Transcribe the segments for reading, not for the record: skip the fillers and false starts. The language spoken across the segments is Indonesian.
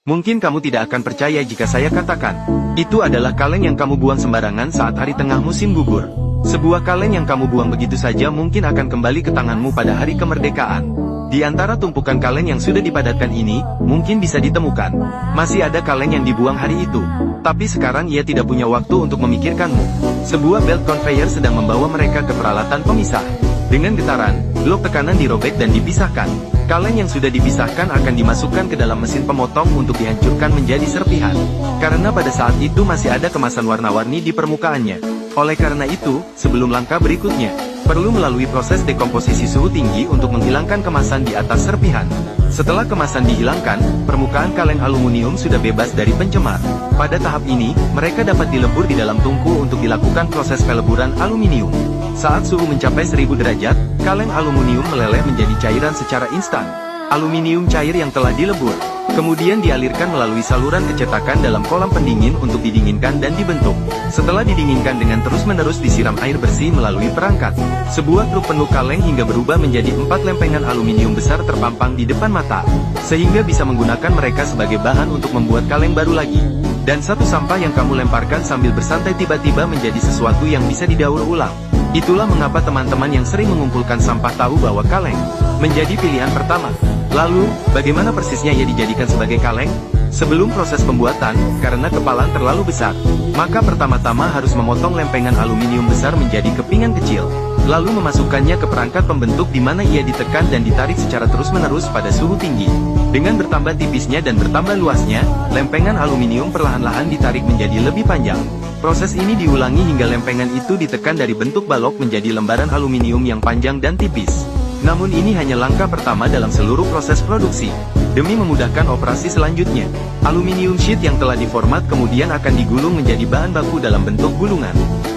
Mungkin kamu tidak akan percaya jika saya katakan, itu adalah kaleng yang kamu buang sembarangan saat hari tengah musim gugur. Sebuah kaleng yang kamu buang begitu saja mungkin akan kembali ke tanganmu pada hari kemerdekaan. Di antara tumpukan kaleng yang sudah dipadatkan ini, mungkin bisa ditemukan masih ada kaleng yang dibuang hari itu. Tapi sekarang ia tidak punya waktu untuk memikirkanmu. Sebuah belt conveyor sedang membawa mereka ke peralatan pemisah. Dengan getaran, blok tekanan dirobek dan dipisahkan. Kaleng yang sudah dipisahkan akan dimasukkan ke dalam mesin pemotong untuk dihancurkan menjadi serpihan. Karena pada saat itu masih ada kemasan warna-warni di permukaannya. Oleh karena itu, sebelum langkah berikutnya, perlu melalui proses dekomposisi suhu tinggi untuk menghilangkan kemasan di atas serpihan. Setelah kemasan dihilangkan, permukaan kaleng aluminium sudah bebas dari pencemar. Pada tahap ini, mereka dapat dilebur di dalam tungku untuk dilakukan proses peleburan aluminium. Saat suhu mencapai 1000 derajat, kaleng aluminium meleleh menjadi cairan secara instan. Aluminium cair yang telah dilebur, kemudian dialirkan melalui saluran kecetakan dalam kolam pendingin untuk didinginkan dan dibentuk. Setelah didinginkan dengan terus-menerus disiram air bersih melalui perangkat, sebuah truk penuh kaleng hingga berubah menjadi 4 lempengan aluminium besar terpampang di depan mata, sehingga bisa menggunakan mereka sebagai bahan untuk membuat kaleng baru lagi. Dan satu sampah yang kamu lemparkan sambil bersantai tiba-tiba menjadi sesuatu yang bisa didaur ulang. Itulah mengapa teman-teman yang sering mengumpulkan sampah tahu bahwa kaleng menjadi pilihan pertama. Lalu, bagaimana persisnya ia dijadikan sebagai kaleng? Sebelum proses pembuatan, karena kepalan terlalu besar, maka pertama-tama harus memotong lempengan aluminium besar menjadi kepingan kecil, lalu memasukkannya ke perangkat pembentuk di mana ia ditekan dan ditarik secara terus-menerus pada suhu tinggi. Dengan bertambah tipisnya dan bertambah luasnya, lempengan aluminium perlahan-lahan ditarik menjadi lebih panjang. Proses ini diulangi hingga lempengan itu ditekan dari bentuk balok menjadi lembaran aluminium yang panjang dan tipis. Namun ini hanya langkah pertama dalam seluruh proses produksi. Demi memudahkan operasi selanjutnya, aluminium sheet yang telah diformat kemudian akan digulung menjadi bahan baku dalam bentuk gulungan.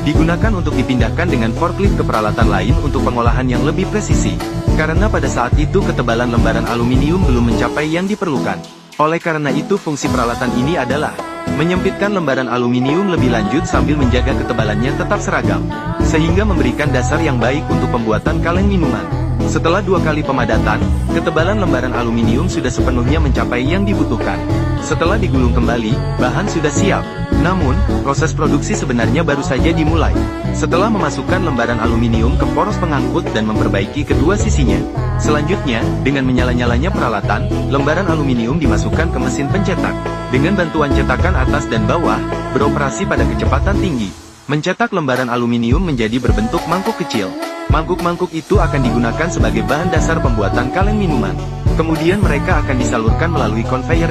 Digunakan untuk dipindahkan dengan forklift ke peralatan lain untuk pengolahan yang lebih presisi. Karena pada saat itu ketebalan lembaran aluminium belum mencapai yang diperlukan. Oleh karena itu fungsi peralatan ini adalah menyempitkan lembaran aluminium lebih lanjut sambil menjaga ketebalannya tetap seragam, sehingga memberikan dasar yang baik untuk pembuatan kaleng minuman. Setelah 2 kali pemadatan, ketebalan lembaran aluminium sudah sepenuhnya mencapai yang dibutuhkan. Setelah digulung kembali, bahan sudah siap. Namun, proses produksi sebenarnya baru saja dimulai. Setelah memasukkan lembaran aluminium ke poros pengangkut dan memperbaiki kedua sisinya. Selanjutnya, dengan menyala-nyalanya peralatan, lembaran aluminium dimasukkan ke mesin pencetak. Dengan bantuan cetakan atas dan bawah, beroperasi pada kecepatan tinggi. Mencetak lembaran aluminium menjadi berbentuk mangkuk kecil. Mangkuk-mangkuk itu akan digunakan sebagai bahan dasar pembuatan kaleng minuman. Kemudian mereka akan disalurkan melalui konveyor